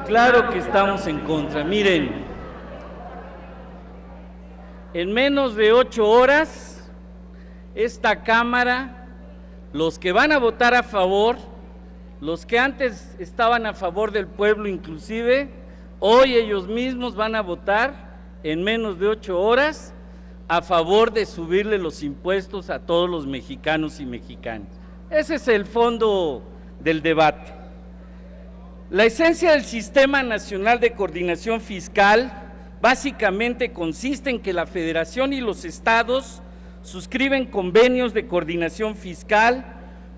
Claro que estamos en contra. Miren, en menos de 8 horas, esta Cámara, los que van a votar a favor, los que antes estaban a favor del pueblo inclusive, hoy ellos mismos van a votar en menos de 8 horas a favor de subirle los impuestos a todos los mexicanos y mexicanas. Ese es el fondo del debate. La esencia del Sistema Nacional de Coordinación Fiscal básicamente consiste en que la Federación y los estados suscriben convenios de coordinación fiscal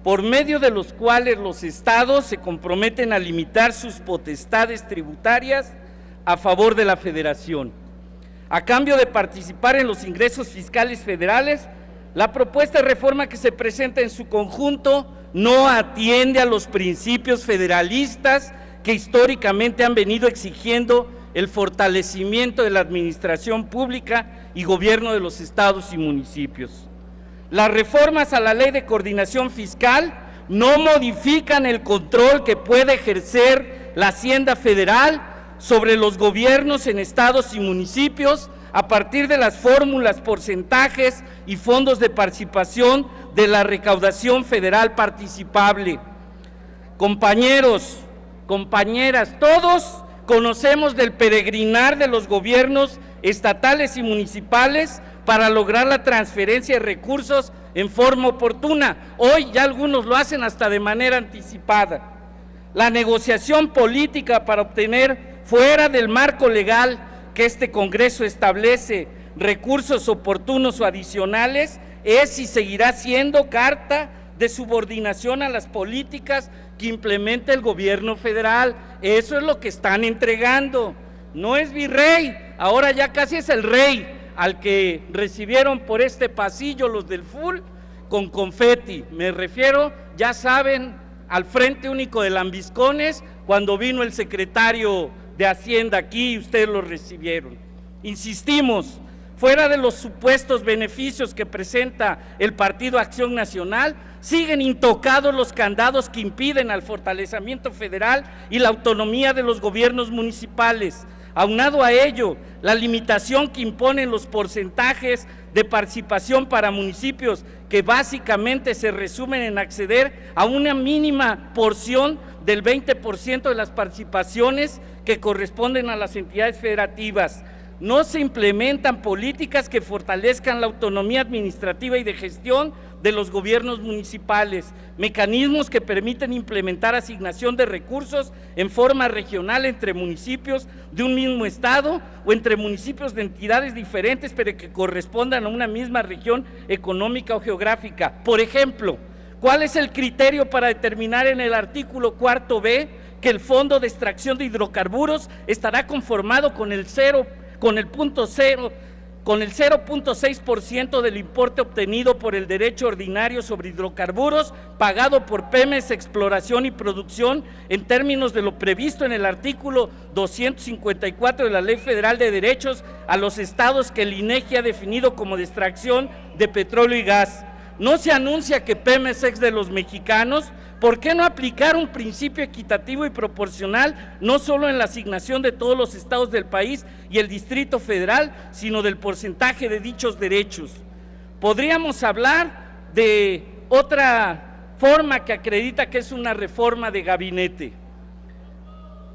por medio de los cuales los estados se comprometen a limitar sus potestades tributarias a favor de la Federación. A cambio de participar en los ingresos fiscales federales, la propuesta de reforma que se presenta en su conjunto no atiende a los principios federalistas que históricamente han venido exigiendo el fortalecimiento de la administración pública y gobierno de los estados y municipios. Las reformas a la Ley de Coordinación Fiscal no modifican el control que puede ejercer la Hacienda Federal sobre los gobiernos en estados y municipios a partir de las fórmulas, porcentajes y fondos de participación de la recaudación federal participable. Compañeros, compañeras, todos conocemos del peregrinar de los gobiernos estatales y municipales para lograr la transferencia de recursos en forma oportuna. Hoy ya algunos lo hacen hasta de manera anticipada. La negociación política para obtener fuera del marco legal que este Congreso establece recursos oportunos o adicionales es y seguirá siendo carta de subordinación a las políticas que implementa el gobierno federal. Eso es lo que están entregando. No es virrey, ahora ya casi es el rey al que recibieron por este pasillo los del FUL con confeti. Me refiero, ya saben, al Frente Único de Lambiscones, cuando vino el secretario de Hacienda aquí y ustedes lo recibieron. Insistimos, fuera de los supuestos beneficios que presenta el Partido Acción Nacional, siguen intocados los candados que impiden al fortalecimiento federal y la autonomía de los gobiernos municipales. Aunado a ello, la limitación que imponen los porcentajes de participación para municipios, que básicamente se resumen en acceder a una mínima porción del 20% de las participaciones que corresponden a las entidades federativas. No se implementan políticas que fortalezcan la autonomía administrativa y de gestión de los gobiernos municipales, mecanismos que permiten implementar asignación de recursos en forma regional entre municipios de un mismo estado o entre municipios de entidades diferentes pero que correspondan a una misma región económica o geográfica. Por ejemplo, ¿cuál es el criterio para determinar en el artículo 4B que el Fondo de Extracción de Hidrocarburos estará conformado con el 0.6% del importe obtenido por el derecho ordinario sobre hidrocarburos pagado por Pemex Exploración y Producción en términos de lo previsto en el artículo 254 de la Ley Federal de Derechos a los estados que el INEGI ha definido como de extracción de petróleo y gas? ¿No se anuncia que Pemex es de los mexicanos? ¿Por qué no aplicar un principio equitativo y proporcional, no solo en la asignación de todos los estados del país y el Distrito Federal, sino del porcentaje de dichos derechos? Podríamos hablar de otra forma que acredita que es una reforma de gabinete.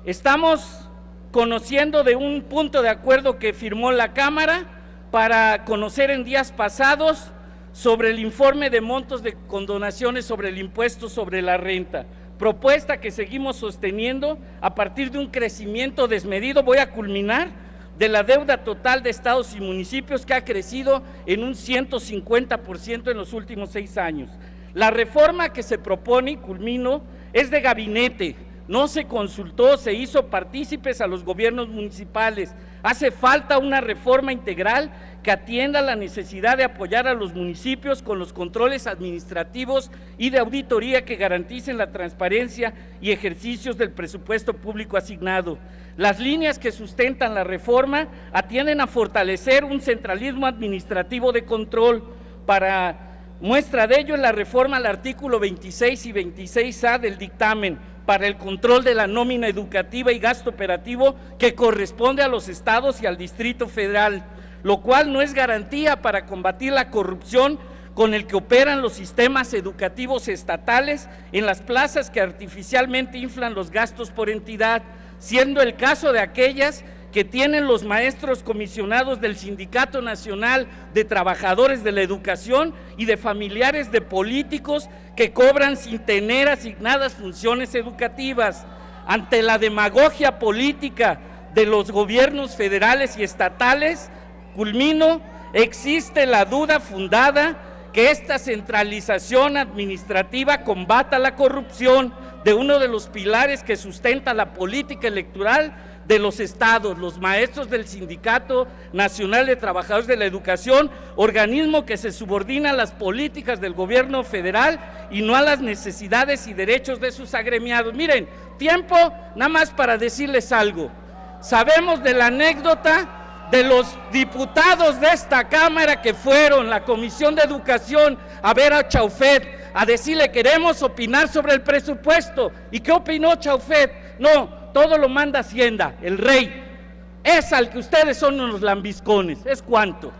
Estamos conociendo de un punto de acuerdo que firmó la Cámara para conocer en días pasados sobre el informe de montos de condonaciones sobre el impuesto sobre la renta, propuesta que seguimos sosteniendo a partir de un crecimiento desmedido, voy a culminar, de la deuda total de estados y municipios que ha crecido en un 150% en los últimos 6 años. La reforma que se propone, y culmino, es de gabinete, no se consultó, se hizo partícipes a los gobiernos municipales. Hace falta una reforma integral que atienda la necesidad de apoyar a los municipios con los controles administrativos y de auditoría que garanticen la transparencia y ejercicios del presupuesto público asignado. Las líneas que sustentan la reforma atienden a fortalecer un centralismo administrativo de control. Para muestra de ello es la reforma al artículo 26 y 26A del dictamen, para el control de la nómina educativa y gasto operativo que corresponde a los estados y al Distrito Federal, lo cual no es garantía para combatir la corrupción con el que operan los sistemas educativos estatales en las plazas que artificialmente inflan los gastos por entidad, siendo el caso de aquellas que tienen los maestros comisionados del Sindicato Nacional de Trabajadores de la Educación y de familiares de políticos que cobran sin tener asignadas funciones educativas. Ante la demagogia política de los gobiernos federales y estatales, culmino, existe la duda fundada que esta centralización administrativa combata la corrupción de uno de los pilares que sustenta la política electoral de los estados, los maestros del Sindicato Nacional de Trabajadores de la Educación, organismo que se subordina a las políticas del gobierno federal y no a las necesidades y derechos de sus agremiados. Miren, tiempo nada más para decirles algo. Sabemos de la anécdota de los diputados de esta Cámara que fueron la Comisión de Educación a ver a Chaufet, a decirle queremos opinar sobre el presupuesto. ¿Y qué opinó Chaufet? No, todo lo manda Hacienda, el rey. Es al que ustedes son unos lambiscones, ¿es cuánto?